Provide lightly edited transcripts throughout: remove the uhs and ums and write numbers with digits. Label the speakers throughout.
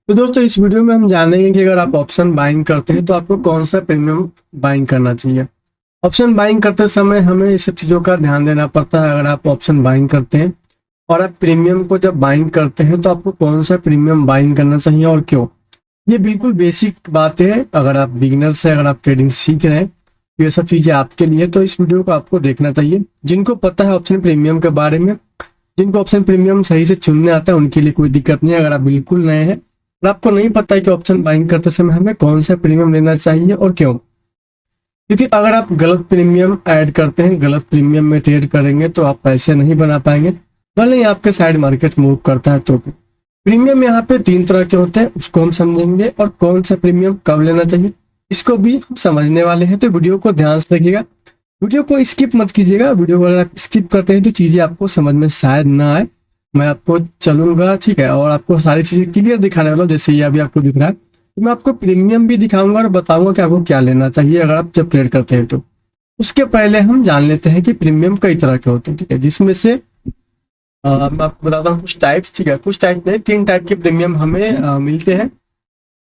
Speaker 1: तो दोस्तों इस वीडियो में हम जानेंगे कि अगर आप ऑप्शन बाइंग करते हैं तो आपको कौन सा प्रीमियम बाइंग करना चाहिए। ऑप्शन बाइंग करते समय हमें इस सब चीज़ों का ध्यान देना पड़ता है। अगर आप ऑप्शन बाइंग करते हैं और आप प्रीमियम को जब बाइंग करते हैं तो आपको कौन सा प्रीमियम बाइंग करना चाहिए और क्यों। ये बिल्कुल बेसिक बात है। अगर आप बिगिनर्स हैं, अगर आप ट्रेडिंग सीख रहे हैं तो ये सब चीज़ें आपके लिए, तो इस वीडियो को आपको देखना चाहिए। जिनको पता है ऑप्शन प्रीमियम के बारे में, जिनको ऑप्शन प्रीमियम सही से चुनने आता है, उनके लिए कोई दिक्कत नहीं है। अगर आप बिल्कुल नए हैं और आपको नहीं पता है कि ऑप्शन बाइंग करते समय हमें कौन सा प्रीमियम लेना चाहिए और क्यों, क्योंकि अगर आप गलत प्रीमियम ऐड करते हैं, गलत प्रीमियम में ट्रेड करेंगे तो आप पैसे नहीं बना पाएंगे, भले ही आपके साइड मार्केट मूव करता है तो भी। प्रीमियम यहाँ पे 3 तरह के होते हैं, उसको हम समझेंगे, और कौन सा प्रीमियम कब लेना चाहिए इसको भी हम समझने वाले हैं। तो वीडियो को ध्यान से देखिएगा, वीडियो को स्किप मत कीजिएगा। वीडियो को अगर आप स्किप करते हैं तो चीज़ें आपको समझ में शायद ना आए। मैं आपको चलूंगा, ठीक है, और आपको सारी चीज़ें क्लियर दिखाने वाला हूँ। जैसे ये अभी आपको दिख रहा है, तो मैं आपको प्रीमियम भी दिखाऊंगा और बताऊंगा कि आपको क्या लेना चाहिए अगर आप जब ट्रेड करते हैं तो। उसके पहले हम जान लेते हैं कि प्रीमियम कई तरह के होते हैं, ठीक है, जिसमें से मैं आपको बताता हूँ कुछ टाइप्स, ठीक है, कुछ टाइप में 3 टाइप के प्रीमियम हमें मिलते हैं।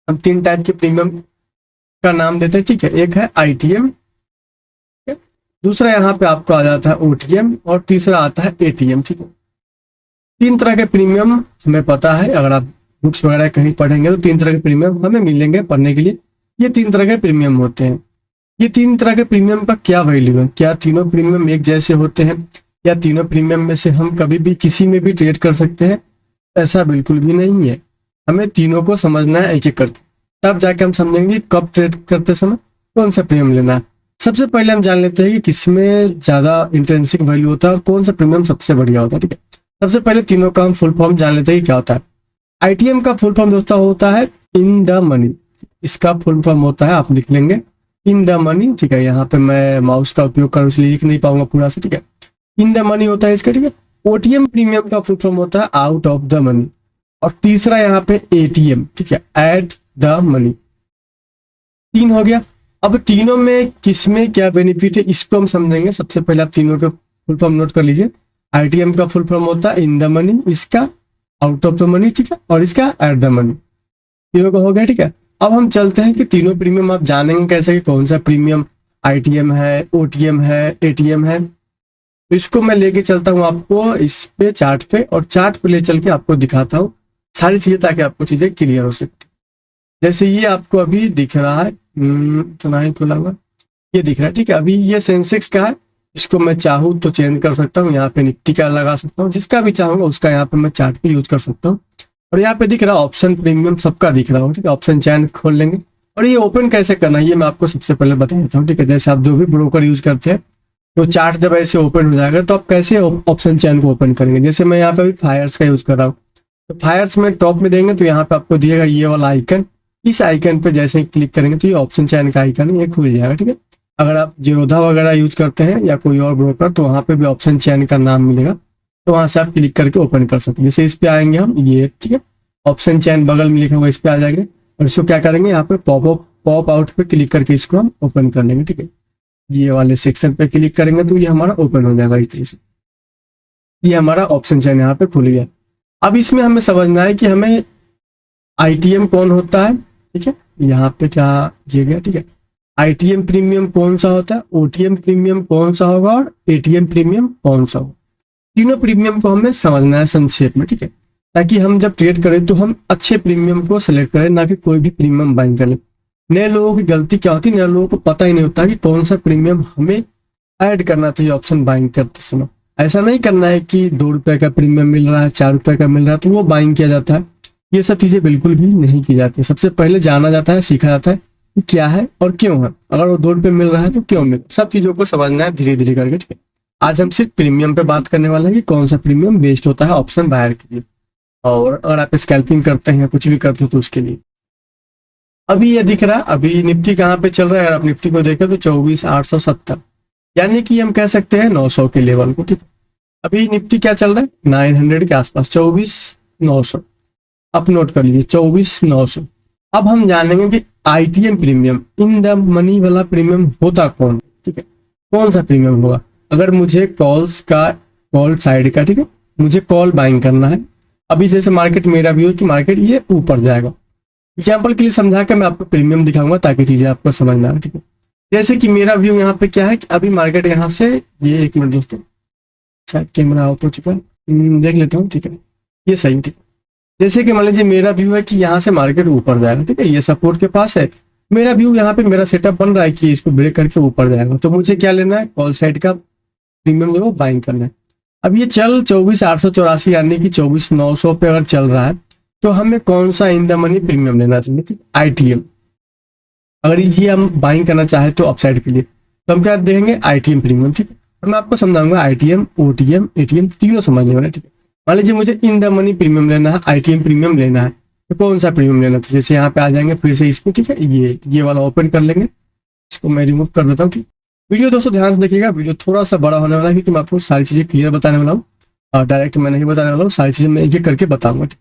Speaker 1: हम 3 टाइप के प्रीमियम का नाम देते हैं, ठीक है। एक है ITM, दूसरा यहाँ पे आपको आ जाता है OTM, और तीसरा आता है ATM, ठीक है। 3 तरह के प्रीमियम हमें पता है। अगर आप बुक्स वगैरह कहीं पढ़ेंगे तो 3 तरह के प्रीमियम हमें मिलेंगे पढ़ने के लिए। ये 3 तरह के प्रीमियम होते हैं। ये 3 तरह के प्रीमियम का क्या वैल्यू है, क्या तीनों प्रीमियम एक जैसे होते हैं, या तीनों प्रीमियम में से हम कभी भी किसी में भी ट्रेड कर सकते हैं? ऐसा बिल्कुल भी नहीं है। हमें तीनों को समझना है एक एक करके, तब जाके हम समझेंगे कब ट्रेड करते समय कौन सा प्रीमियम लेना है। सबसे पहले हम जान लेते हैं कि किसमें ज़्यादा इंट्रिंसिक वैल्यू होता है और कौन सा प्रीमियम सबसे बढ़िया होता है, ठीक है। सबसे पहले तीनों का हम फुल फॉर्म जान लेते हैं कि क्या होता है। ITM का फुल फॉर्म दोस्तों होता है इन द मनी। इसका फुल फॉर्म होता है, आप लिख लेंगे इन द मनी, ठीक है। यहाँ पे मैं माउस का उपयोग कर इसलिए लिख नहीं पाऊंगा पूरा से, ठीक है। इन द मनी होता है इसका, ठीक है। OTM प्रीमियम का फुल फॉर्म होता है आउट ऑफ द मनी, और तीसरा यहाँ पे ATM, ठीक है, एट द मनी। 3 हो गया। अब तीनों में किसमें क्या बेनिफिट है इसको हम समझेंगे। सबसे पहले आप तीनों के फुल फॉर्म नोट कर लीजिए। ITM का फुल फॉर्म होता है इन द मनी, इसका आउट ऑफ द मनी, ठीक है, और इसका एट द मनी। तीनों का हो गया, ठीक है। अब हम चलते हैं कि तीनों प्रीमियम आप जानेंगे कैसे कि कौन सा प्रीमियम ITM है, OTM है, ATM है। तो इसको मैं लेके चलता हूँ आपको इस पे चार्ट पे, और चार्ट पे ले चल के आपको दिखाता हूँ सारी चीजें, ताकि आपको चीजें क्लियर हो सकती। जैसे ये आपको अभी दिख रहा है, तो ना ही खुला हुआ, ये दिख रहा है, ठीक है। अभी ये सेंसेक्स का है, इसको मैं चाहूँ तो चेंज कर सकता हूँ। यहाँ पे निफ्टी का लगा सकता हूँ, जिसका भी चाहूंगा उसका यहाँ पे मैं चार्ट पे यूज कर सकता हूँ। और यहाँ पे दिख रहा है ऑप्शन प्रीमियम, सबका दिख रहा हूँ, ठीक है। ऑप्शन चैन खोल लेंगे, और ये ओपन कैसे करना है ये मैं आपको सबसे पहले बता देता हूँ, ठीक है। जैसे आप जो भी ब्रोकर यूज करते हैं, तो चार्ट जब ऐसे ओपन हो जाएगा तो आप कैसे ऑप्शन चैन को ओपन करेंगे। जैसे मैं यहाँ पे अभी फायर्स का यूज कर रहा हूँ, तो फायर्स में टॉप में देंगे तो यहाँ पे आपको दिएगा ये वाला आइकन। इस आइकन पे जैसे ही क्लिक करेंगे तो ये ऑप्शन चैन का आइकन ये खुल जाएगा, ठीक है। अगर आप जीरोधा वगैरह यूज करते हैं या कोई और ब्रोकर, तो वहाँ पे भी ऑप्शन चैन का नाम मिलेगा, तो वहाँ से आप क्लिक करके ओपन कर सकते हैं। जैसे इस पे आएंगे हम, ये ठीक है, ऑप्शन चैन बगल में लिखा हुआ, इस पे आ जाएंगे और इसको क्या करेंगे, यहाँ पे पॉप आउट पे क्लिक करके इसको हम ओपन कर लेंगे, ठीक है। ये वाले सेक्शन पे क्लिक करेंगे तो ये हमारा ओपन हो जाएगा इस तरीके से। ये हमारा ऑप्शन चैन यहाँ पे खुल गया। अब इसमें हमें समझना है कि हमें ITM कौन होता है, ठीक है, यहाँ पे क्या किया गया, ठीक है। ITM प्रीमियम कौन सा होता है, OTM प्रीमियम कौन सा होगा, और ATM प्रीमियम कौन सा होगा। तीनों प्रीमियम को हमें समझना है संक्षेप में, ठीक है, ताकि हम जब ट्रेड करें तो हम अच्छे प्रीमियम को सेलेक्ट करें, ना कि कोई भी प्रीमियम बाइंग करें। नए लोगों की गलती क्या होती है, नए लोगों को पता ही नहीं होता कि कौन सा प्रीमियम हमें ऐड करना चाहिए ऑप्शन बाइंग करते समय। ऐसा नहीं करना है कि 2 रुपए का प्रीमियम मिल रहा है, 4 रुपए का मिल रहा है तो वो बाइंग किया जाता है। ये सब चीजें बिल्कुल भी नहीं की जाती। सबसे पहले जाना जाता है, सीखा जाता है कि क्या है और क्यों है। अगर वो 2 रुपए मिल रहा है तो क्यों मिल, सब चीजों को समझना है धीरे धीरे करके, ठीक है। आज हम सिर्फ प्रीमियम पे बात करने वाले हैं कि कौन सा प्रीमियम बेस्ट होता है ऑप्शन बायर के लिए, और अगर आप स्कैल्पिंग करते हैं, कुछ भी करते हैं तो उसके लिए। अभी ये दिख रहा है, अभी निफ्टी कहाँ पे चल रहा है, अगर आप निफ्टी को देखें तो 24,870, यानी कि हम कह सकते हैं 900 के लेवल को, ठीक है। अभी निफ्टी क्या चल रहा है, 900 के आसपास, 24,900, आप नोट कर लीजिए 24,900। अब हम जानेंगे कि ITM premium in the money वाला प्रीमियम होता कौन, ठीक है, कौन सा प्रीमियम होगा। अगर मुझे कॉल्स का, कॉल साइड का, ठीक है, मुझे कॉल बाइंग करना है। अभी जैसे मार्केट मेरा भी हो कि मार्केट ये ऊपर जाएगा, एग्जाम्पल के लिए समझा के मैं आपको प्रीमियम दिखाऊंगा ताकि चीजें आपको समझ में आए, ठीक है। जैसे कि मेरा व्यू यहाँ पे क्या है कि अभी मार्केट यहाँ से, ये एक मिनट दोस्तों, शायद कैमरा आउट हो चुका है, देख लेता हूँ, ठीक है, ये सही है, ठीक है। जैसे कि मान लीजिए मेरा व्यू है कि यहाँ से मार्केट ऊपर जाएगा, ठीक है, ये सपोर्ट के पास है। मेरा व्यू यहाँ पे मेरा सेटअप बन रहा है कि इसको ब्रेक करके ऊपर जाएगा, तो मुझे क्या लेना है, कॉल साइड का प्रीमियम जो बाइंग करना है। अब ये चल 24,884 यानी कि 24,900 पे अगर चल रहा है तो हमें कौन सा इन द मनी प्रीमियम लेना चाहिए, ठीक, ITM। अगर ये हम बाइंग करना चाहे तो अपसाइड के लिए तो हम क्या देखेंगे, ITM प्रीमियम, ठीक है। और मैं आपको समझाऊंगा ITM, OTM, ATM तीनों समझने वाले, ठीक है। मान लीजिए मुझे इन द मनी प्रीमियम लेना है, ITM प्रीमियम लेना है, तो कौन सा प्रीमियम लेना था, जैसे यहाँ पे आ जाएंगे फिर से इसको, ठीक है, ये वाला ओपन कर लेंगे, इसको मैं रिमूव कर देता हूँ, ठीक। वीडियो दोस्तों ध्यान से देखिएगा, वीडियो थोड़ा सा बड़ा होने वाला है क्योंकि मैं आपको सारी चीजें क्लियर बताने वाला हूँ, और डायरेक्ट मैं नहीं बताने वाला हूँ, सारी चीजें मैं एक एक करके बताऊंगा, ठीक।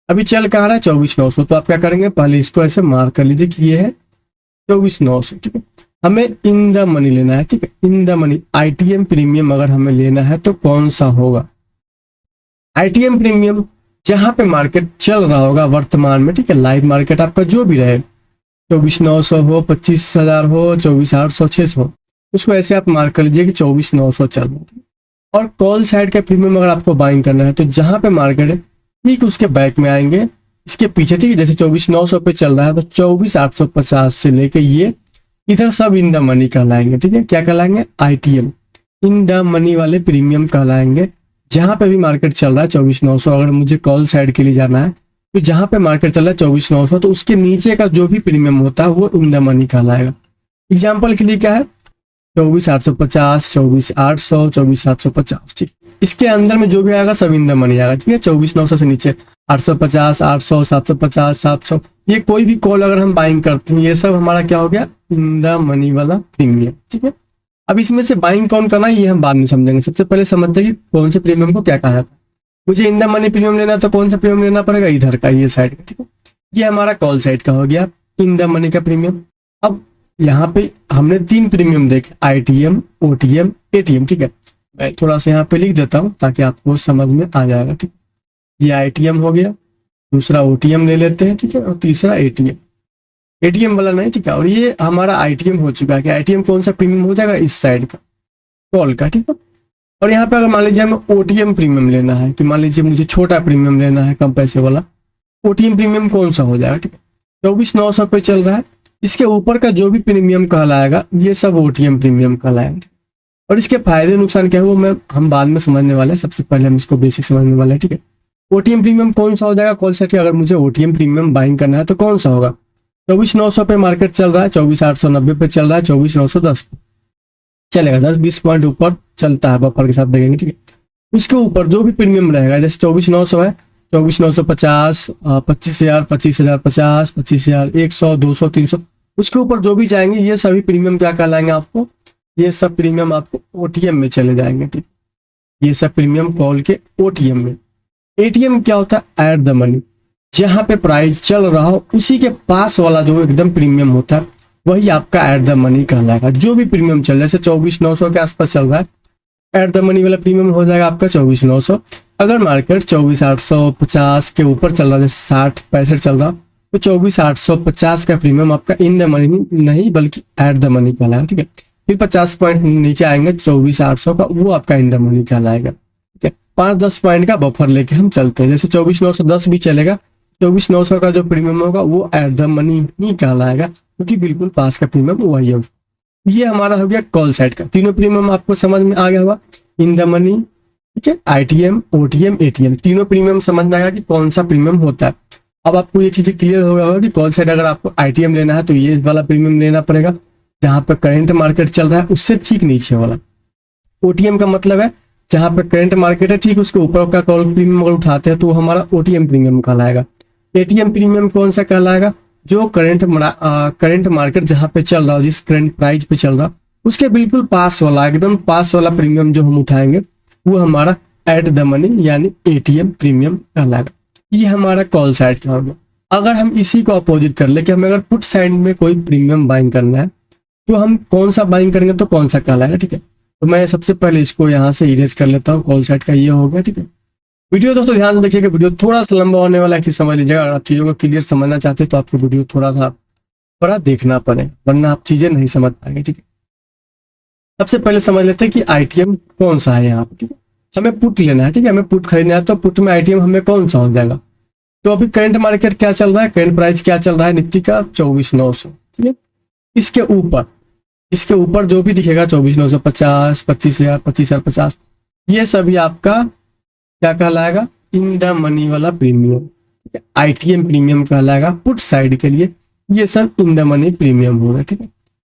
Speaker 1: अभी चल कहाँ रहा है 24,900, तो आप क्या करेंगे, पहले इसको ऐसे मार्क कर लीजिए कि ये है 24,900, ठीक है। हमें इन द मनी लेना है, ठीक है, in the money ITM premium अगर हमें लेना है तो कौन सा होगा, ITM प्रीमियम जहां पे मार्केट चल रहा होगा वर्तमान में, ठीक है, लाइव मार्केट आपका जो भी रहे, 24,900 हो, 25,000 हो, 24,800, 600, उसको ऐसे आप मार्क कर लीजिए कि 24,900 चल रहा है। और कॉल साइड का प्रीमियम अगर आपको बाइंग करना है तो जहां पे मार्केट है ठीक उसके बैक में आएंगे, इसके पीछे, ठीक है, जैसे 24,900 पे चल रहा है तो 24,850 से लेके ये इधर सब इन द मनी कहलाएंगे, ठीक है। क्या कहलाएंगे, ITM इन द मनी वाले प्रीमियम कहलाएंगे। जहां पे भी मार्केट चल रहा है 24,900, अगर मुझे कॉल साइड के लिए जाना है तो जहां पे मार्केट चल रहा है 24,900 तो उसके नीचे का जो भी प्रीमियम होता है वो इन द मनी कहलाएगा। एग्जाम्पल के लिए क्या है, 24,850, 24,800, 24,750, ठीक। इसके अंदर में जो भी आएगा सब इन द मनी आएगा, ठीक है। 24,900 से नीचे 850, 800, 750, 700, ये कोई भी कॉल अगर हम बाइंग करते हैं ये सब हमारा क्या हो गया, इन द मनी वाला प्रीमियम, ठीक है। अब इसमें से बाइंग कौन करना है ये हम बाद में समझेंगे, सबसे पहले समझते हैं कि कौन से प्रीमियम को क्या कहा जाता है। मुझे इन द मनी प्रीमियम लेना है तो कौन सा प्रीमियम लेना पड़ेगा, इधर का, ये साइड का, ठीक है। ये हमारा कॉल साइड का हो गया इन द मनी का प्रीमियम। अब यहाँ पे हमने 3 प्रीमियम देखे, ITM, OTM, ATM, ठीक है। मैं थोड़ा सा यहाँ पे लिख देता हूँ ताकि आपको समझ में आ जाएगा, ठीक। ये ITM हो गया, दूसरा OTM ले लेते हैं, ठीक है, और तीसरा ATM वाला नहीं, ठीक है। और ये हमारा ITM हो चुका है कि ITM कौन सा प्रीमियम हो जाएगा, इस साइड का, कॉल का, ठीक है। और यहाँ पे अगर मान लीजिए हमें OTM प्रीमियम लेना है कि मान लीजिए मुझे छोटा प्रीमियम लेना है, कम पैसे वाला, OTM प्रीमियम कौन सा हो जाएगा, ठीक है। 24,900 पे चल रहा है, इसके ऊपर का जो भी प्रीमियम कहलाएगा ये सब OTM प्रीमियम कहलाएगा। और इसके फायदे नुकसान क्या है वो हम बाद में समझने वाले हैं, सबसे पहले हम इसको बेसिक समझने वाले हैं, ठीक है। OTM प्रीमियम कौन सा हो जाएगा, कॉल साइड, अगर मुझे OTM प्रीमियम बाइंग करना है तो कौन सा होगा, 24,900 पे मार्केट चल रहा है, 24,890 पे चल रहा है, 24,910 पे चलेगा, 10-20 पॉइंट ऊपर चलता है, बफर के साथ देखेंगे, ठीक है। उसके ऊपर जो भी प्रीमियम रहेगा, जैसे 24,900 है, 24,950, 25,000, 25,050, 25,000, 100, 200, 300, उसके ऊपर जो भी जाएंगे ये सभी प्रीमियम क्या कहलाएंगे आपको, ये सब प्रीमियम आपको OTM में चले जाएंगे, ठीक। ये सब प्रीमियम कॉल के OTM में। ATM क्या होता है, एट द मनी, जहां पे प्राइस चल रहा हो उसी के पास वाला जो एकदम प्रीमियम होता है वही आपका एट द मनी कहलाएगा। जो भी प्रीमियम चल रहा है, जैसे 24,900 के आसपास चल रहा है, एट द मनी वाला प्रीमियम हो जाएगा आपका 24,900। अगर मार्केट 24,850 के ऊपर चल रहा है, 60-65 चल रहा, तो 24,850 का प्रीमियम आपका इन द मनी नहीं बल्कि एट द मनी कहलाएगा, ठीक है। फिर 50 पॉइंट नीचे आएंगे 24,800 का, वो आपका इन द मनी कहलाएगा, ठीक है। 5-10 पॉइंट का बफर लेके हम चलते हैं, जैसे 24,910 भी चलेगा, 24,900 का जो प्रीमियम होगा वो एट द मनी ही कहलाएगा क्योंकि बिल्कुल पास का प्रीमियम वही है। ये हमारा हो गया कॉल साइड का, तीनों प्रीमियम आपको समझ में आ गया होगा, इन द मनी, ठीक है, ITM, OTM, ATM, तीनों प्रीमियम समझ में आएगा कि कौन सा प्रीमियम होता है। अब आपको ये चीजें क्लियर हो गया होगा कि कॉल साइड अगर आपको ITM लेना है तो ये वाला प्रीमियम लेना पड़ेगा जहां पर करंट मार्केट चल रहा है उससे ठीक नीचे वाला। OTM का मतलब है जहां पे करंट मार्केट है ठीक उसके ऊपर का कॉल प्रीमियम अगर उठाते हैं तो वो हमारा OTM प्रीमियम कहलाएगा। ATM प्रीमियम कौन सा कहलाएगा, जो करंट मार्केट जहां पे चल रहा हो, जिस करंट प्राइस पे चल रहा उसके बिल्कुल पास वाला, एकदम पास वाला प्रीमियम जो हम उठाएंगे वो हमारा एट द मनी यानी ATM प्रीमियम कहलाएगा। ये हमारा कॉल साइड का होगा। अगर हम इसी को अपोजिट कर ले कि हमें अगर पुट साइड में कोई प्रीमियम बाइंग करना है तो हम कौन सा बाइंग करेंगे तो कौन सा कहलाएगा, ठीक है। तो मैं सबसे पहले इसको यहाँ से इरेज कर लेता हूँ, कॉल साइड का ये हो गया, ठीक है। वीडियो दोस्तों ध्यान से देखिएगा, वीडियो थोड़ा सा लंबा होने वाला है, चीज समझ लीजिएगा। अगर आप चीज़ों को क्लियर समझना चाहते हैं तो आपको वीडियो थोड़ा देखना पड़े, वरना आप चीज़ें नहीं समझ पाएंगे। ठीक है, सबसे पहले समझ लेते हैं कि आईटीएम कौन सा है यहाँ पे। ठीक है, हमें पुट लेना है। ठीक है, हमें पुट खरीदना है, तो पुट में आईटीएम हमें कौन सा हो जाएगा। तो अभी करंट मार्केट क्या चल रहा है, करंट प्राइस क्या चल रहा है निफ्टी का 24,900। ठीक है, इसके ऊपर जो भी दिखेगा 24,950, 25,000, 25,050, ये सभी आपका क्या कहलाएगा, इन द मनी वाला प्रीमियम। आईटीएम प्रीमियम कहलाएगा पुट साइड के लिए, ये सब इन द मनी प्रीमियम होगा। ठीक है,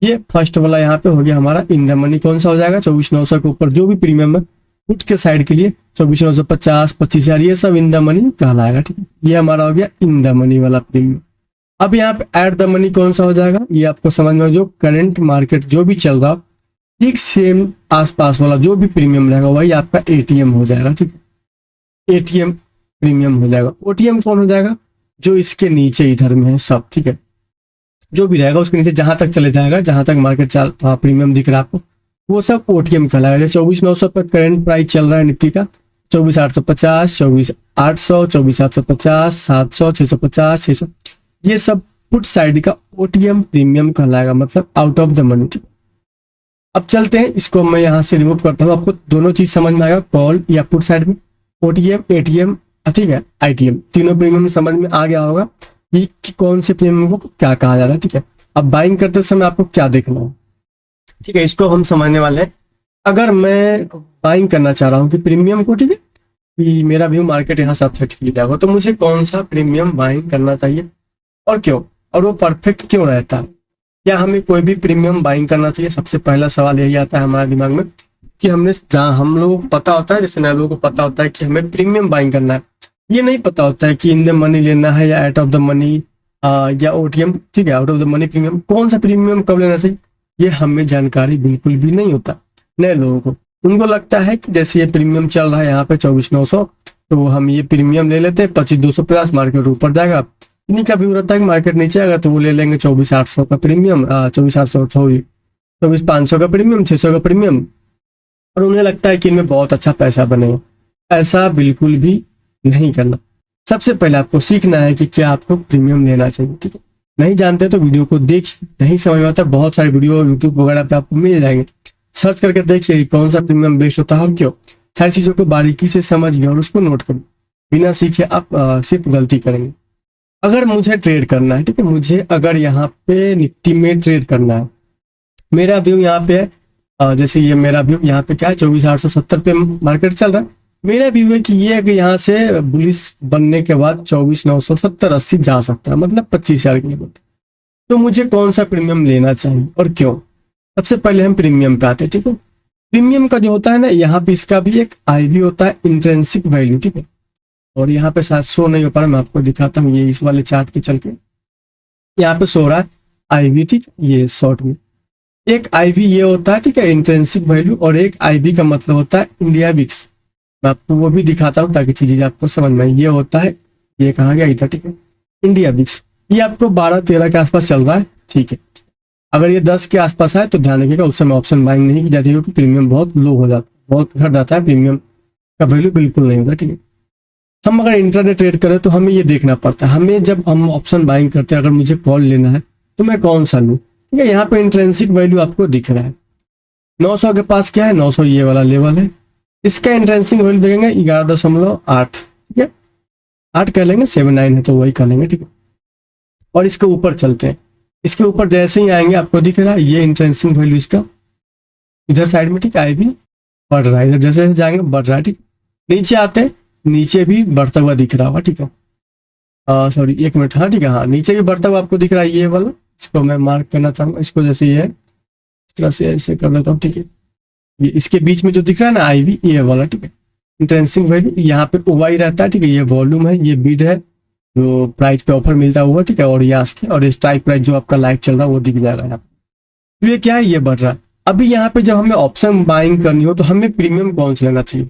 Speaker 1: ये फर्स्ट वाला यहाँ पे हो गया हमारा इन द मनी। कौन सा हो जाएगा, 24,900 के ऊपर जो भी प्रीमियम है पुट के साइड के लिए 24,950, 25,000, ये सब इन द मनी कहलाएगा। ठीक है, ये हमारा हो गया इन द मनी वाला प्रीमियम। अब यहाँ पे एट द मनी कौन सा हो जाएगा, ये आपको समझ में, जो करंट मार्केट जो भी चल रहा ठीक सेम आसपास वाला जो भी प्रीमियम रहेगा वही आपका एटीएम हो जाएगा। ठीक है, एटीएम प्रीमियम हो जाएगा। ओटीएम कौन हो जाएगा, जो इसके नीचे इधर में है सब। ठीक है, जो भी रहेगा उसके नीचे जहां तक चले जाएगा, जहां तक मार्केट प्रीमियम दिख रहा है आपको, वो सब ओटीएम कहलाएगा। 24,900 पर करंट प्राइस चल रहा है निफ्टी का, 24,850, 24,800, 24,750, 700, 650, 600, ये सब पुट साइड का ओटीएम प्रीमियम कहलाएगा, मतलब आउट ऑफ द मनी। अब चलते हैं, इसको मैं यहाँ से रिमूव करता हूँ, आपको दोनों चीज समझ में आएगा, कॉल या पुट साइड में, ओटीएम, एटीएम, ठीक है, आईटीएम, तीनों प्रीमियम समझ में आ गया होगा कि कौन से प्रीमियम को क्या कहा जा रहा है। ठीक है, अब बाइंग करते समय आपको क्या देखना है। ठीक है, इसको हम समझने वाले हैं। अगर मैं बाइंग करना चाह रहा हूँ कि प्रीमियम को, ठीक है, कि मेरा व्यू मार्केट यहाँ सबसे ठीक जाएगा, तो मुझे कौन सा प्रीमियम बाइंग करना चाहिए और क्यों, और वो परफेक्ट क्यों रहता है, या हमें कोई भी प्रीमियम बाइंग करना चाहिए। सबसे पहला सवाल यही आता है हमारे दिमाग में कि हमने जहाँ हम लोगों को पता होता है, जैसे नए लोगों को पता होता है कि हमें प्रीमियम बाइंग करना है, ये नहीं पता होता है कि इन द मनी लेना है या आउट ऑफ द मनी या ओटीएम। ठीक है, out of the money premium, कौन सा प्रीमियम कब लेना चाहिए, ये हमें जानकारी बिल्कुल भी नहीं होता। नए लोगों को, उनको लगता है कि जैसे ये प्रीमियम चल रहा है यहाँ पे 24,900, तो हम ये प्रीमियम ले लेते हैं, 25,250, मार्केट ऊपर जाएगा। इन्हीं का व्यू रहता है कि मार्केट नीचे आएगा तो वो ले लेंगे 24,800 का प्रीमियम, 24,800, 24,500 का प्रीमियम, 600 का प्रीमियम, और उन्हें लगता है कि इनमें बहुत अच्छा पैसा बनेगा। ऐसा बिल्कुल भी नहीं करना। सबसे पहले आपको सीखना है कि क्या आपको प्रीमियम लेना चाहिए। ठीक है, नहीं जानते तो वीडियो को देखिए, नहीं समझ में आता बहुत सारे वीडियो यूट्यूब वगैरह पे आपको मिल जाएंगे, सर्च करके देखिए कौन सा प्रीमियम बेस्ट होता है और क्यों। सारी चीज़ों को बारीकी से समझिए और उसको नोट करिए, बिना सीखे आप सिर्फ गलती करेंगे। अगर मुझे ट्रेड करना है, ठीक है, मुझे अगर यहाँ पे निफ्टी में ट्रेड करना है, मेरा व्यू यहाँ पे है, जैसे ये मेरा व्यू यहाँ पे क्या है, 24,870 पे मार्केट चल रहा है। मेरा व्यू है कि ये कि यहाँ से बुलिश बनने के बाद 24,970, 80 जा सकता है, मतलब 25,000 के लेवल। तो मुझे कौन सा प्रीमियम लेना चाहिए और क्यों। सबसे पहले हम प्रीमियम पे आते हैं। ठीक है, प्रीमियम का जो होता है ना, यहाँ पे इसका भी एक आईवी होता है, इंट्रिंसिक वैल्यू। ठीक है, और यहाँ पे शायद शो नहीं हो पा रहा, मैं आपको दिखाता हूँ, ये इस वाले चार्ट पे चल के यहाँ पे सो रहा है आईवी। ठीक, ये शॉर्ट में एक आईवी ये होता है, ठीक है, इंट्रिंसिक वैल्यू, और एक आईवी का मतलब होता है इंडिया विक्स। मैं आपको वो भी दिखाता हूँ ताकि चीजें आपको समझ में। ये होता है, ये कहाँ गया इधर, ठीक है, इंडिया विक्स, ये आपको 12-13 के आसपास चल रहा है। ठीक है, अगर ये 10 के आसपास है तो ध्यान रखिएगा, उस समय ऑप्शन बाइंग नहीं की जाती है, क्योंकि प्रीमियम बहुत लो हो जाता है, बहुत घट जाता है, प्रीमियम का वैल्यू बिल्कुल नहीं होता। ठीक है, हम अगर इंट्राडे ट्रेड करें तो हमें ये देखना पड़ता है, हमें जब हम ऑप्शन बाइंग करते हैं, अगर मुझे कॉल लेना है तो मैं कौन सा लूँ। ठीक है, यहाँ पे इंट्रेंसिक वैल्यू आपको दिख रहा है 900 के पास, क्या है 900, ये वाला लेवल है। इसका इंट्रेंसिक वैल्यू देखेंगे 11.8, ठीक है, 8 कह लेंगे, 7-9 है तो वही कह लेंगे। ठीक है, और इसके ऊपर चलते हैं, इसके ऊपर जैसे ही आएंगे आपको दिख रहा है ये इंट्रेंसिक वैल्यू इसका इधर साइड में, ठीक है, आई भी बढ़ रहा है, इधर जैसे जाएंगे बढ़ रहा है। ठीक, नीचे आते हैं, नीचे भी बढ़ता हुआ दिख रहा होगा। ठीक है, सॉरी 1 मिनट, हाँ ठीक है, हाँ नीचे भी बढ़ता हुआ आपको दिख रहा है ये वाला, इसको मैं मार्क करना चाहूँगा, इसको जैसे ये है इस तरह से ऐसे कर लेता हूँ। ठीक है, ये इसके बीच में जो दिख रहा है ना आईवी, ये वाला, ठीक है, इंट्रेंसिक वैल्यू, यहाँ पे ओवाई रहता है। ठीक है, ये वॉल्यूम है, ये बिड है जो प्राइस पे ऑफर मिलता हुआ। ठीक है, और ये आस्क है, और स्ट्राइक प्राइस जो आपका लाइव चल रहा है वो दिख जाएगा यहाँ पे। तो ये क्या है, ये बढ़ रहा है। अभी यहाँ पे जब हमें ऑप्शन बाइंग करनी हो तो हमें प्रीमियम कौन सा लेना चाहिए।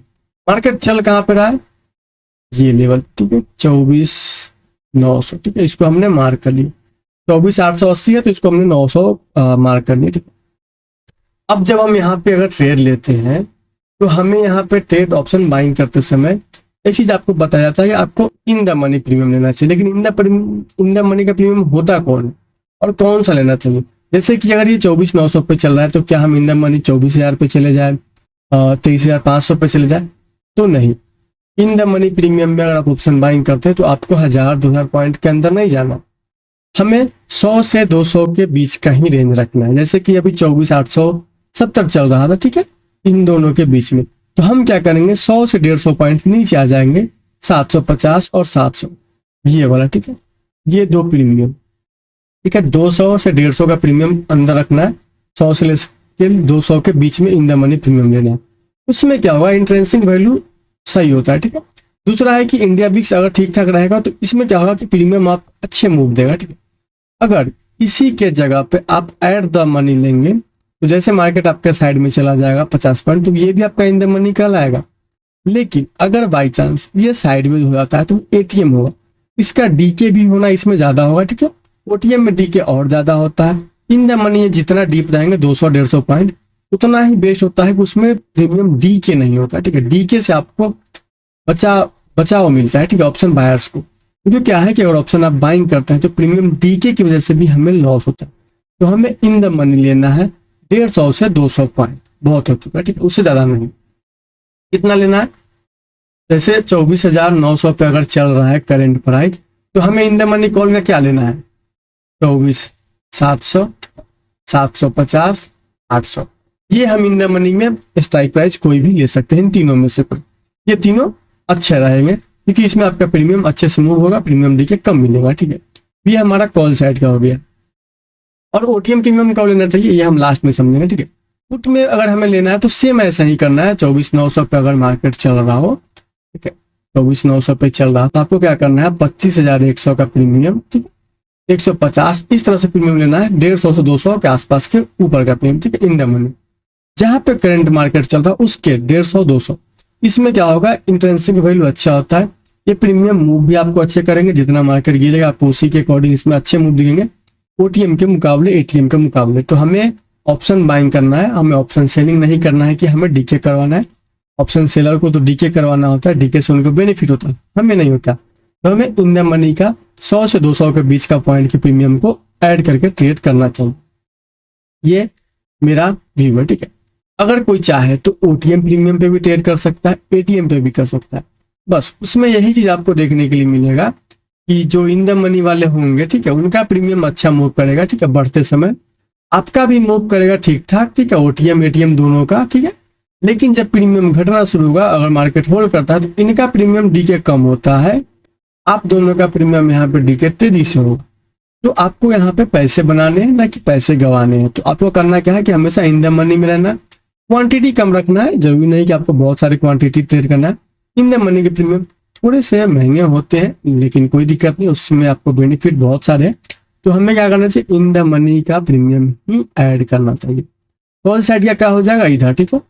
Speaker 1: मार्केट चल कहाँ पे रहा है, ये लेवल, ठीक है, 24,900। ठीक है, इसको हमने मार्क कर लिया, 24,880 है तो इसको हमने 900 मार्क कर लिया। ठीक है, अब जब हम यहाँ पे अगर ट्रेड लेते हैं तो हमें यहाँ पे ट्रेड ऑप्शन बाइंग करते समय ये चीज आपको बताया जाता है कि आपको इन द मनी प्रीमियम लेना चाहिए। लेकिन इन द मनी का प्रीमियम होता कौन है और कौन सा लेना चाहिए? जैसे कि अगर ये 24,900 पे चल रहा है तो क्या हम इन द मनी 24,000 पे चले जाए, 23,500 पे चले जाए? तो नहीं। इन द मनी प्रीमियम में अगर आप ऑप्शन बाइंग करते हैं तो आपको 1000-2000 पॉइंट के अंदर नहीं जाना, हमें 100 से 200 के बीच का ही रेंज रखना है। जैसे कि अभी 24,870 चल रहा था, ठीक है, इन दोनों के बीच में। तो हम क्या करेंगे, 100 से 150 पॉइंट नीचे आ जाएंगे, 750 और 700, ये वाला, ठीक है, ये दो प्रीमियम, ठीक है। 200 से 150 का प्रीमियम अंदर रखना है, 100 से लेकर 200 के बीच में इन द मनी प्रीमियम लेना है। उसमें क्या होगा, इंट्रेंसिक वैल्यू सही होता है, ठीक है। दूसरा है कि इंडिया विक्स अगर ठीक ठाक रहेगा तो इसमें क्या होगा कि प्रीमियम आप अच्छे मूव देगा, ठीक है। अगर इसी के जगह पे आप एड द मनी लेंगे तो जैसे मार्केट आपके साइड में चला जाएगा 50 पॉइंट, तो ये भी आपका इन द मनी कहलाएगा। लेकिन अगर बाई चांस ये साइड में हो जाता है तो एटीएम होगा, इसका डीके भी होना इसमें ज्यादा होगा, ठीक है। ओटीएम में डीके और ज्यादा होता है। इन द मनी जितना डीप रहेंगे 200-150 पॉइंट, उतना ही बेस्ट होता है कि उसमें प्रीमियम डीके नहीं होता, ठीक है। डीके से आपको बचाव मिलता है, ठीक है, ऑप्शन बायर्स को। क्योंकि क्या है कि अगर ऑप्शन आप बाइंग करते हैं तो प्रीमियम डीके की वजह से भी हमें लॉस होता है। तो हमें इन द मनी लेना है 150 से 200 पॉइंट, बहुत हो चुका है, ठीक है, उससे ज्यादा नहीं। कितना लेना है, जैसे 24,900 पे अगर चल रहा है करंट प्राइस, तो हमें इन द मनी कॉल में क्या लेना है, 24,700, 750, 800। ये हम इन द मनी में स्ट्राइक प्राइस कोई भी ले सकते हैं, इन तीनों में से कोई। ये तीनों अच्छे रहेंगे क्योंकि इसमें आपका प्रीमियम अच्छे से मूव होगा, प्रीमियम डीके कम मिलेगा, ठीक है। ये हमारा कॉल साइड का हो गया। और ओटीएम प्रीमियम कब लेना चाहिए ये हम लास्ट में समझेंगे, ठीक है। पुट में अगर हमें लेना है तो सेम ऐसा ही करना है। 24,900 पे अगर मार्केट चल रहा हो, ठीक है, 24,900 पे चल रहा तो आपको क्या करना है, 25,100 का प्रीमियम, ठीक है, 150 इस तरह से प्रीमियम लेना है, 150 से 200 के आसपास के ऊपर का प्रीमियम, ठीक है, इन द मनी। जहां पे करंट मार्केट चल रहा है उसके 150-200, इसमें क्या होगा, इंट्रेंसिक वैल्यू अच्छा होता है। ये प्रीमियम मूव भी आपको अच्छे करेंगे, जितना मार्केट गिरेगा आपको उसी के अकॉर्डिंग इसमें अच्छे मूव दिखेंगे, ओटीएम के मुकाबले, एटीएम के मुकाबले। तो हमें ऑप्शन बाइंग करना है, हमें ऑप्शन सेलिंग नहीं करना है कि हमें डीके करवाना है। ऑप्शन सेलर को तो डीके करवाना होता है, डीके से उनको बेनिफिट होता है, हमें नहीं होता। तो हमें इन द मनी का 100 से 200 के बीच का पॉइंट के प्रीमियम को ऐड करके ट्रेड करना चाहिए। ये मेरा व्यू है, ठीक है। अगर कोई चाहे तो ओटीएम प्रीमियम पे भी ट्रेड कर सकता है, एटीएम पे भी कर सकता है। बस उसमें यही चीज आपको देखने के लिए मिलेगा कि जो इन द मनी वाले होंगे, ठीक है, उनका प्रीमियम अच्छा मूव करेगा, ठीक है, बढ़ते समय आपका भी मूव करेगा ठीक ठाक, ठीक है, ओटीएम एटीएम दोनों का, ठीक है। लेकिन जब प्रीमियम घटना शुरू होगा, अगर मार्केट होल्ड करता है तो इनका प्रीमियम डीके कम होता है, आप दोनों का प्रीमियम यहाँ पे डीके तेजी से होगा। तो आपको यहाँ पे पैसे बनाने हैं ना कि पैसे गंवाने हैं। तो आपको करना क्या है कि हमेशा इन द मनी में रहना, क्वांटिटी कम रखना है, जरूरी नहीं कि आपको बहुत सारी क्वांटिटी ट्रेड करना है। इन द मनी के प्रीमियम थोड़े से महंगे होते हैं लेकिन कोई दिक्कत नहीं, उसमें आपको बेनिफिट बहुत सारे हैं। तो हमें क्या करना चाहिए, इन द मनी का प्रीमियम ही ऐड करना चाहिए। कॉल साइड का क्या हो जाएगा इधर, ठीक है,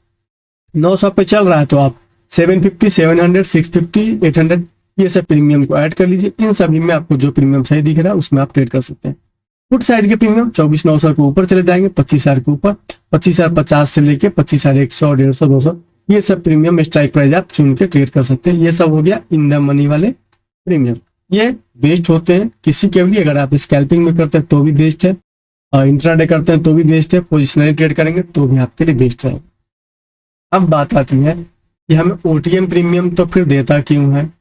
Speaker 1: 900 पे चल रहा है तो आप 750, 700, 650, 800 ये सब प्रीमियम को ऐड कर लीजिए। इन सभी में आपको जो प्रीमियम सही दिख रहा है उसमें आप ट्रेड कर सकते हैं। पुट साइड के प्रीमियम 24,900 के ऊपर चले जाएंगे, 25,000 के ऊपर, 25,050 से लेके 25,100, 150, 200 ये सब प्रीमियम स्ट्राइक प्राइस आप चुन के ट्रेड कर सकते हैं। ये सब हो गया इन द मनी वाले प्रीमियम। ये बेस्ट होते हैं किसी के लिए, अगर आप स्कैल्पिंग में करते हैं तो भी बेस्ट है, और इंट्राडे करते हैं तो भी बेस्ट है, पोजिशनली ट्रेड करेंगे तो भी आपके लिए बेस्ट है। अब बात आती है कि हमें ओटीएम प्रीमियम तो फिर देता क्यों है,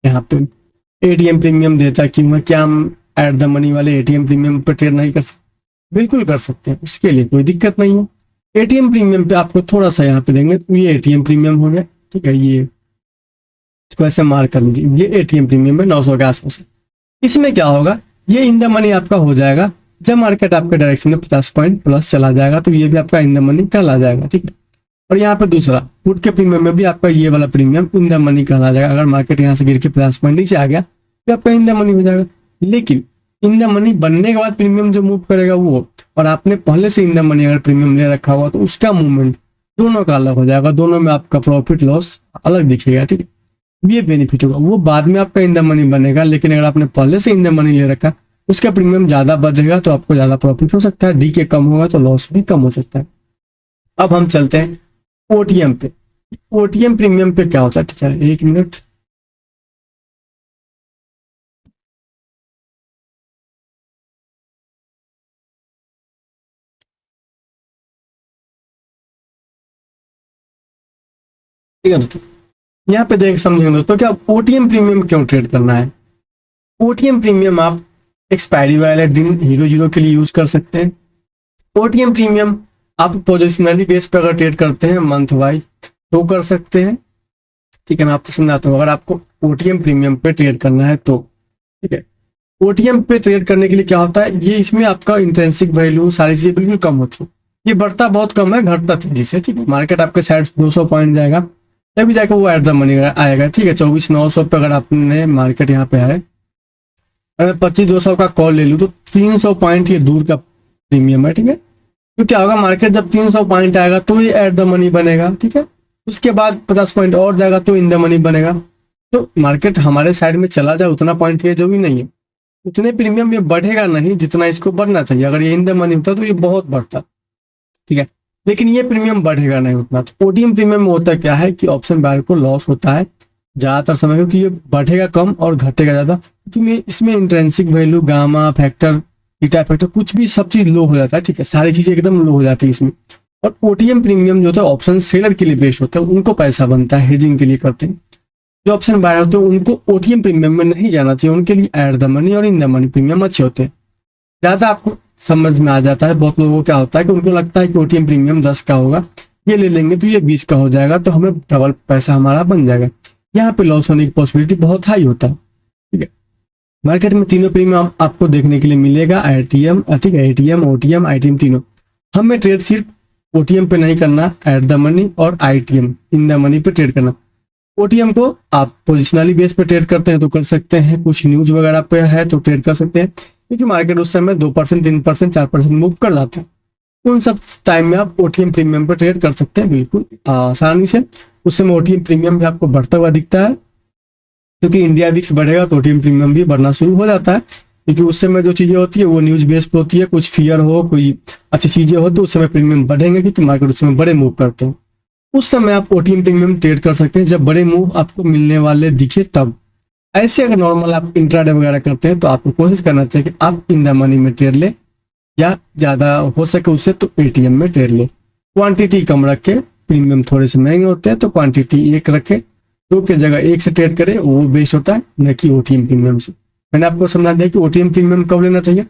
Speaker 1: यहाँ पे एटीएम प्रीमियम देता क्यों है, क्या हम एट द मनी वाले एटीएम प्रीमियम पर ट्रेड नहीं कर सकते? बिल्कुल कर सकते हैं, उसके लिए कोई दिक्कत नहीं है। एटीएम प्रीमियम पे आपको थोड़ा सा यहाँ पे देंगे, तो ये एटीएम प्रीमियम हो गया, ठीक है, ये इसको ऐसे मार्क कर लीजिए, ये एटीएम प्रीमियम है 900 के आसपास। इसमें क्या होगा, ये इन द मनी आपका हो जाएगा जब मार्केट आपके डायरेक्शन में 50 पॉइंट प्लस चला जाएगा, तो ये भी आपका इन द मनी कहला जाएगा, ठीक है। और यहाँ पर दूसरा पुट के प्रीमियम में भी आपका ये वाला प्रीमियम इन द मनी कहला जाएगा। अगर मार्केट यहाँ से गिर के 50 पॉइंट नीचे आ गया तो आपका इन द मनी हो जाएगा। लेकिन इन द मनी बनने के बाद प्रीमियम जो मूव करेगा वो, और आपने पहले से इन द मनी अगर प्रीमियम ले रखा हुआ तो उसका मूवमेंट दोनों का अलग हो जाएगा, दोनों में आपका प्रॉफिट लॉस अलग दिखेगा, ठीक है। ये बेनिफिट होगा, वो बाद में आपका इन द मनी बनेगा। लेकिन अगर आपने पहले से इन द मनी ले रखा, उसका प्रीमियम ज्यादा बढ़ेगा तो आपको ज्यादा प्रॉफिट हो सकता है, डी के कम होगा तो लॉस भी कम हो सकता है। अब हम चलते हैं ओटीएम पे। ओटीएम प्रीमियम पे क्या होता है, ठीक है, एक मिनट, ठीक है दोस्तों, यहाँ पे देख समझेंगे दोस्तों कि आप ओटीएम प्रीमियम क्यों ट्रेड करना है। ओटीएम प्रीमियम आप एक्सपायरी वाले दिन 0 के लिए यूज कर सकते हैं। ओटीएम प्रीमियम आप पोजिशनरी बेस पे अगर ट्रेड करते हैं मंथ वाइज तो कर सकते हैं। ठीक है, मैं आपको समझाता हूँ। अगर आपको ओटीएम प्रीमियम पे ट्रेड करना है तो ठीक है, ओटीएम पे ट्रेड करने के लिए क्या होता है, ये इसमें आपका इंट्रिंसिक वैल्यू सारी चीजें बिल्कुल कम होती है। ये बढ़ता बहुत कम है, घटता तेजी से। ठीक है, मार्केट आपके साइड 200 पॉइंट जाएगा तभी जाकर वो एट द मनी आएगा। ठीक है, 24,900 पे अगर आपने मार्केट यहाँ पे आए, अगर 25,200 का कॉल ले लूँ तो 300 पॉइंट ये दूर का प्रीमियम है। ठीक है, तो क्या होगा, मार्केट जब 300 पॉइंट आएगा तो ये एट द मनी बनेगा। ठीक है, उसके बाद 50 पॉइंट और जाएगा तो इन द मनी बनेगा। तो मार्केट हमारे साइड में चला जाए उतना पॉइंट ये जो भी नहीं है, उतने प्रीमियम ये बढ़ेगा नहीं जितना इसको बढ़ना चाहिए। अगर ये इन द मनी होता तो ये बहुत बढ़ता। ठीक है, लेकिन ये प्रीमियम बढ़ेगा नहीं उतना। तो ओटीएम प्रीमियम में होता क्या है कि ऑप्शन बायर को लॉस होता है ज़्यादातर समय, क्योंकि ये बढ़ेगा कम और घटेगा ज़्यादा, क्योंकि इसमें intrinsic value, gamma factor, beta factor, कुछ भी सब चीज़ लो हो जाता है। ठीक है, सारी चीज़ें एकदम लो हो जाती है इसमें। और ओटीएम प्रीमियम जो होता है ऑप्शन सेलर के लिए बेस्ड होता है, उनको पैसा बनता है, हेजिंग के लिए करते हैं। जो ऑप्शन बायर होते हैं उनको ओटीएम प्रीमियम में नहीं जाना चाहिए, उनके लिए एट द मनी और इन द मनी प्रीमियम अच्छे होते हैं। ज़्यादा आपको समझ में आ जाता है। बहुत लोगों को क्या होता है कि उनको लगता है कि ओटीएम प्रीमियम 10 का होगा, ये ले लेंगे तो ये 20 का हो जाएगा, तो हमें डबल पैसा हमारा बन जाएगा। यहाँ पे लॉस होने की पॉसिबिलिटी बहुत हाई होता है। ठीक है, मार्केट में तीनों प्रीमियम आपको देखने के लिए मिलेगा, आईटीएम, ठीक है, एटीएम, ओटीएम, आईटीएम तीनों। हमें ट्रेड सिर्फ ओटीएम पे नहीं करना, एट द मनी और आईटीएम, इन द मनी पे ट्रेड करना। ओटीएम को आप पोजिशनली बेस पे ट्रेड करते हैं तो कर सकते हैं, कुछ न्यूज वगैरह पे है तो ट्रेड कर सकते हैं, क्योंकि मार्केट उस समय 2%, 3%, 4% मूव कर जाता है। उन सब टाइम में आप ओटीएम प्रीमियम पर ट्रेड कर सकते हैं बिल्कुल आसानी से। उस समय ओटीएम प्रीमियम भी आपको बढ़ता हुआ दिखता है, क्योंकि इंडिया विक्स बढ़ेगा तो ओटीएम प्रीमियम भी बढ़ना शुरू हो जाता है। क्योंकि उस समय जो चीज़ें होती है वो न्यूज बेस पे होती है, कुछ फियर हो, कोई अच्छी चीज़ें हो तो उस समय प्रीमियम बढ़ेंगे, क्योंकि मार्केट उस समय बड़े मूव करते हैं। उस समय आप ओटीएम प्रीमियम ट्रेड कर सकते हैं जब बड़े मूव आपको मिलने वाले दिखे तब। ऐसे अगर नॉर्मल आप इंट्राडे वगैरह करते हैं तो आपको कोशिश करना चाहिए कि आप इन द मनी में ट्रेड ले, या ज़्यादा हो सके उससे तो एटीएम में ट्रेड ले। क्वांटिटी कम रखे, प्रीमियम थोड़े से महंगे होते हैं तो क्वांटिटी एक रखे, 2 की जगह 1 से ट्रेड करे, वो बेस्ट होता है, न कि ओटीएम प्रीमियम से। मैंने आपको समझा दिया कि ओटीएम प्रीमियम कब लेना चाहिए,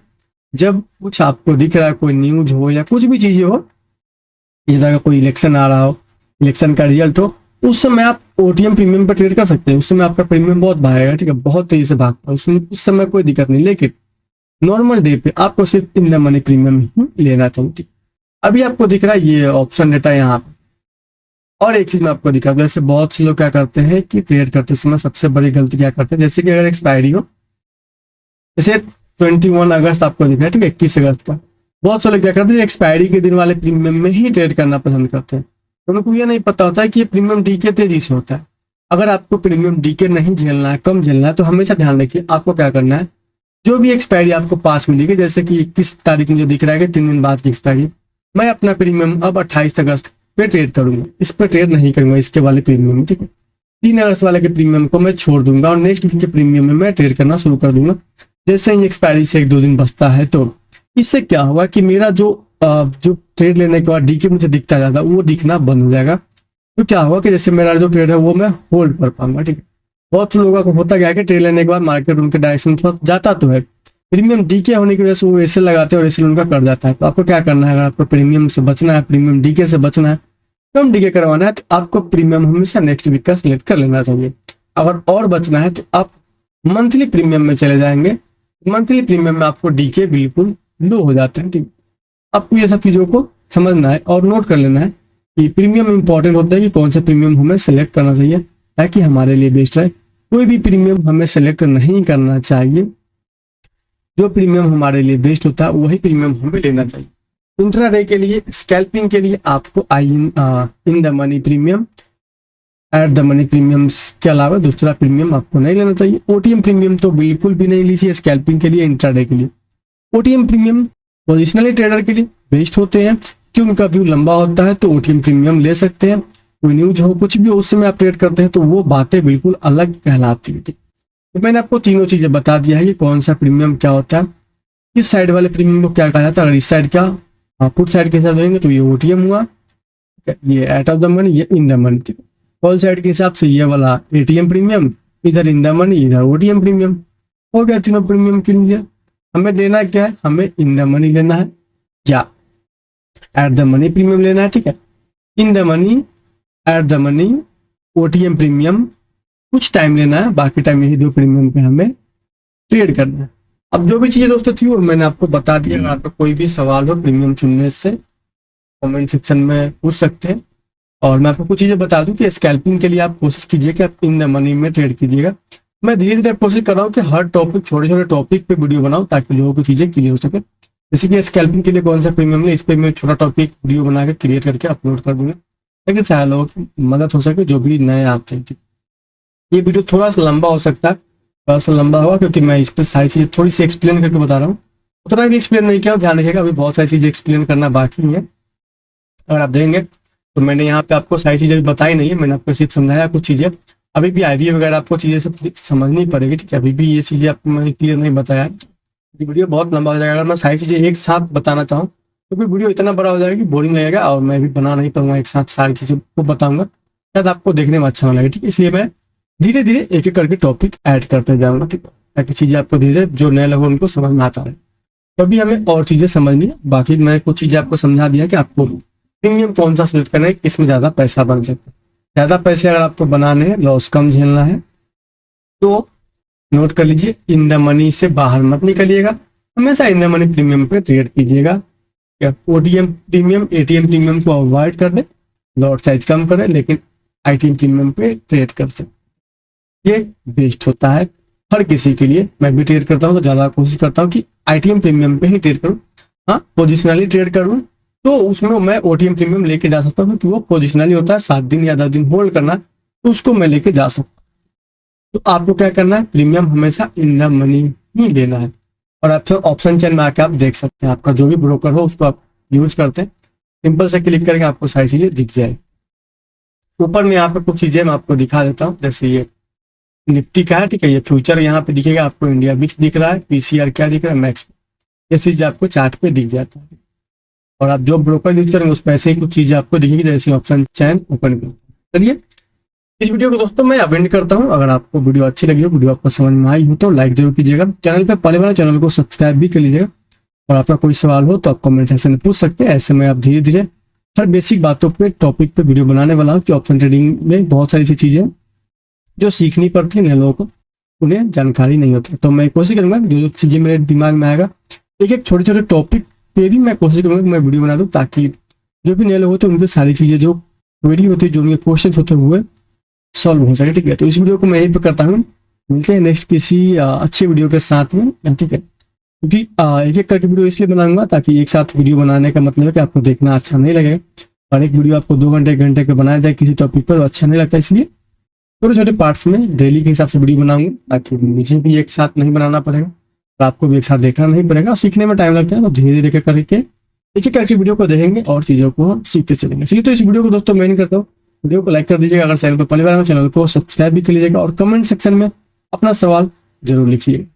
Speaker 1: जब कुछ आपको दिख रहा है, कोई न्यूज हो या कुछ भी चीज़ें हो, इस तरह का कोई इलेक्शन आ रहा हो, इलेक्शन का रिजल्ट हो, उस समय आप ओटीएम प्रीमियम पर ट्रेड कर सकते हैं। उस समय आपका प्रीमियम बहुत भागेगा। ठीक है, बहुत तेजी से भागता है उस समय कोई दिक्कत नहीं। लेकिन नॉर्मल डे पे आपको सिर्फ इन द मनी प्रीमियम ही लेना चाहिए। अभी आपको दिख रहा है ये ऑप्शन डेटा यहाँ पे। और एक चीज मैं आपको दिखा, जैसे बहुत से लोग क्या करते हैं कि ट्रेड करते समय सबसे बड़ी गलती क्या करते हैं, जैसे कि अगर एक्सपायरी हो, जैसे 21 अगस्त आपको दिख रहा है, ठीक है, 21 अगस्त का, बहुत से लोग क्या करते हैं एक्सपायरी के दिन वाले प्रीमियम में ही ट्रेड करना पसंद करते हैं। तो उनको ये नहीं पता होता है कि ये प्रीमियम डीके तेजी से होता है। अगर आपको प्रीमियम डीके नहीं झेलना है, कम झेलना है, तो हमेशा ध्यान रखिए आपको क्या करना है, जो भी एक्सपायरी आपको पास मिलेगी, जैसे कि 21 तारीख में जो दिख रहा है कि 3 दिन बाद की एक्सपायरी, मैं अपना प्रीमियम अब 28 अगस्त पे ट्रेड करूंगा, इस पर ट्रेड नहीं करूंगा इसके वाले प्रीमियम। ठीक है, 3 अगस्त वाले के प्रीमियम को मैं छोड़ दूंगा और नेक्स्ट वीक के प्रीमियम में मैं ट्रेड करना शुरू कर दूंगा। जैसे ही एक्सपायरी से 1-2 दिन बचता है तो इससे क्या होगा कि मेरा जो ट्रेड लेने के बाद डीके मुझे दिखता जाता है वो दिखना बंद हो जाएगा। तो क्या होगा कि जैसे मेरा जो ट्रेड है वो मैं होल्ड कर पाऊंगा। ठीक है, बहुत से लोगों को होता क्या है कि ट्रेड लेने के बाद मार्केट उनके डायरेक्शन में थोड़ा जाता तो है, प्रीमियम डीके होने की वजह से वो ऐसे लगाते हैं और ऐसे उनका कर जाता है। तो आपको क्या करना है, अगर आपको प्रीमियम से बचना है, प्रीमियम डीके से बचना है, कम डीके करवाना है, तो आपको प्रीमियम हमेशा नेक्स्ट वीक का सिलेक्ट कर लेना चाहिए। अगर और बचना है तो आप मंथली प्रीमियम में चले जाएंगे। मंथली प्रीमियम में आपको डीके बिल्कुल लो हो जाते हैं। ठीक, आपको ये सब चीज़ों को समझना है और नोट कर लेना है कि प्रीमियम इंपॉर्टेंट होता है कि कौन सा प्रीमियम हमें सेलेक्ट करना चाहिए ताकि हमारे लिए बेस्ट रहे। कोई भी प्रीमियम हमें सेलेक्ट नहीं करना चाहिए, जो प्रीमियम हमारे लिए बेस्ट होता है वही प्रीमियम हमें लेना चाहिए। इंट्राडे के लिए, स्कैल्पिंग के लिए आपको in the money premium, at the money premiums के अलावा दूसरा प्रीमियम आपको नहीं लेना चाहिए। ओटीएम प्रीमियम तो बिल्कुल भी नहीं लीजिए स्कैल्पिंग के लिए, इंट्राडे के लिए। ओटीएम प्रीमियम पोजिशनली ट्रेडर के लिए बेस्ट होते हैं कि उनका व्यू लंबा होता है, तो ओटीएम प्रीमियम ले सकते हैं। कोई न्यूज हो, कुछ भी हो, उस समय आप ट्रेड करते हैं तो वो बातें बिल्कुल अलग कहलाती है। तो मैंने आपको तीनों चीजें बता दिया है कि कौन सा प्रीमियम क्या होता है, इस साइड वाले प्रीमियम को क्या कहा जाता है। अगर इस साइड क्या पुट साइड के साथ होंगे तो ये ओटीएम हुआ, ये एट ऑफ द मनी, ये in the money. Call side के हिसाब से ये वाला एटीएम प्रीमियम, इधर इन द मनी, इधर ओटीएम प्रीमियम। हो गया तीनों प्रीमियम के लिए। हमें लेना क्या है, हमें इन द मनी लेना है या एट द मनी प्रीमियम लेना है। ठीक है, in the money, at the money, OTM premium कुछ टाइम लेना है, बाकी टाइम यही दो प्रीमियम पे हमें ट्रेड करना है। अब जो भी चीज़ें दोस्तों थी वो मैंने आपको बता दिया। अगर आपका कोई भी सवाल हो प्रीमियम चुनने से कमेंट सेक्शन में पूछ सकते हैं। और मैं आपको कुछ चीज़ें बता दूं कि स्कैल्पिंग के लिए आप कोशिश कीजिए कि आप इन द मनी में ट्रेड कीजिएगा। मैं धीरे धीरे कोशिश कर रहा हूँ कि हर टॉपिक, छोटे छोटे टॉपिक पे वीडियो बनाऊँ ताकि लोगों की चीज़ें क्लियर हो सके। जैसे कि स्कैल्पिंग के लिए कौन सा प्रीमियम है, इस पर मैं छोटा टॉपिक वीडियो बना के क्रिएट करके अपलोड कर दूंगा ताकि सारे लोगों की मदद हो सके जो भी नए आते हैं। ये वीडियो थोड़ा सा लंबा हो सकता है, थोड़ा सा लंबा होगा क्योंकि मैं इस पर सारी चीज़ें थोड़ी सी एक्सप्लेन करके बता रहा हूँ। उतना भी एक्सप्लेन नहीं किया, ध्यान रखिएगा, अभी बहुत सारी चीज़ें एक्सप्लेन करना बाकी है। अगर आप देंगे तो मैंने यहाँ पे आपको सारी चीज़ें बताई नहीं है, मैंने आपको सिर्फ समझाया कुछ चीज़ें। अभी भी आइडिया वगैरह आपको चीज़ें सब समझनी पड़ेगी। ठीक है, अभी भी ये चीज़ें आपको मैंने क्लियर नहीं बताया। ये वीडियो बहुत लंबा हो जाएगा। अगर मैं सारी चीज़ें एक साथ बताना चाहूँ तो फिर वीडियो इतना बड़ा हो जाएगा कि बोरिंग लगेगा और मैं भी बना नहीं पाऊंगा एक साथ सारी चीज़ें को बताऊंगा, शायद आपको देखने में अच्छा ना लगे। ठीक है, इसलिए मैं धीरे धीरे एक एक करके टॉपिक ऐड करते जाऊंगा। ठीक है, ताकि चीज़ें आपको धीरे धीरे जो नए लोगों उनको समझ में आता रहे। तभी हमें और चीज़ें समझनी है। बाकी मैं कुछ चीज़ें आपको समझा दिया कि आपको प्रीमियम कौन सा सिलेक्ट करना है, किसमें ज़्यादा पैसा बन सकता है। ज़्यादा पैसे अगर आपको बनाने हैं, लॉस कम झेलना है तो नोट कर लीजिए, इन द मनी से बाहर मत निकलिएगा, हमेशा इन द मनी प्रीमियम पे ट्रेड कीजिएगा। ओटीएम प्रीमियम, एटीएम प्रीमियम को अवॉइड कर दे, लॉट साइज कम करें, लेकिन आईटीएम प्रीमियम पे ट्रेड कर सकते। ये बेस्ट होता है हर किसी के लिए। मैं भी ट्रेड करता हूँ तो ज़्यादा कोशिश करता हूँ कि आईटीएम प्रीमियम पे ही ट्रेड करूँ। हाँ, पोजिशनली ट्रेड करूँ तो उसमें मैं ओटीएम प्रीमियम लेके जा सकता हूँ क्योंकि वो पोजिशनली होता है, 7 दिन या 10 दिन होल्ड करना, तो उसको मैं लेके जा सकता हूँ। तो आपको क्या करना है, प्रीमियम हमेशा इन द मनी ही लेना है। और आप फिर ऑप्शन चेन में आके आप देख सकते हैं, आपका जो भी ब्रोकर हो उसको आप यूज करते हैं, सिंपल से क्लिक करके आपको सारी चीज़ें दिख जाए। ऊपर में यहाँ पे कुछ चीज़ें मैं आपको दिखा देता हूँ, जैसे ये निफ्टी का है। ठीक है, ये फ्यूचर यहाँ पे दिखेगा आपको, इंडिया बिक्स दिख रहा है, पीसीआर क्या दिख रहा है, मैक्स, ये चीज़ आपको चार्ट पे दिख जाता है। और आप जो ब्रोकर यूज करेंगे उस पैसे ही कुछ चीज़ें आपको दिखेगी, जैसे ऑप्शन चैन ओपन कर। चलिए इस वीडियो को दोस्तों मैं अब एंड करता हूँ। अगर आपको वीडियो अच्छी लगी हो, वीडियो आपको समझ में आई हो तो लाइक जरूर कीजिएगा। चैनल पे पहले वाले चैनल को सब्सक्राइब भी कर लीजिएगा। और आपका कोई सवाल हो तो आप कमेंट सेक्शन में पूछ सकते हैं। ऐसे में आप धीरे धीरे हर बेसिक बातों पे टॉपिक पे वीडियो बनाने वाला हूँ कि ऑप्शन ट्रेडिंग में बहुत सारी ऐसी चीज़ें जो सीखनी पड़ती है, लोगों को उन्हें जानकारी नहीं होती। तो मैं कोशिश करूँगा जो जो चीज़ें मेरे दिमाग में आएगा, एक एक छोटे छोटे टॉपिक पे भी मैं कोशिश करूँगा कि मैं वीडियो बना दूँ, ताकि जो भी नए लोग होते हैं उनकी सारी चीज़ें जो क्वेरी होती है, जो उनके क्वेश्चन होते हैं वो सॉल्व हो सके। ठीक है, तो इस वीडियो को मैं यहीं पर करता हूँ। मिलते हैं नेक्स्ट किसी अच्छे वीडियो के साथ में। ठीक है, क्योंकि एक एक करके वीडियो इसलिए बनाऊंगा ताकि एक साथ वीडियो बनाने का मतलब है कि आपको देखना अच्छा नहीं लगेगा, और एक वीडियो आपको 2 घंटे 1 घंटे का बनाया जाए किसी टॉपिक पर तो अच्छा नहीं लगता। इसलिए छोटे छोटे पार्ट्स में डेली के हिसाब से वीडियो बनाऊंगा ताकि मुझे भी एक साथ नहीं बनाना पड़ेगा और आपको भी एक साथ देखना नहीं पड़ेगा। और सीखने में टाइम लगता है, तो धीरे धीरे करके एक एक करके वीडियो को देखेंगे और चीज़ों को हम सीखते चलेंगे। चलिए, तो इस वीडियो को दोस्तों मैं नहीं करता हूँ, वीडियो को लाइक कर दीजिएगा। अगर चैनल पर पहली बार हो चैनल को सब्सक्राइब भी कर लीजिएगा और कमेंट सेक्शन में अपना सवाल जरूर लिखिए।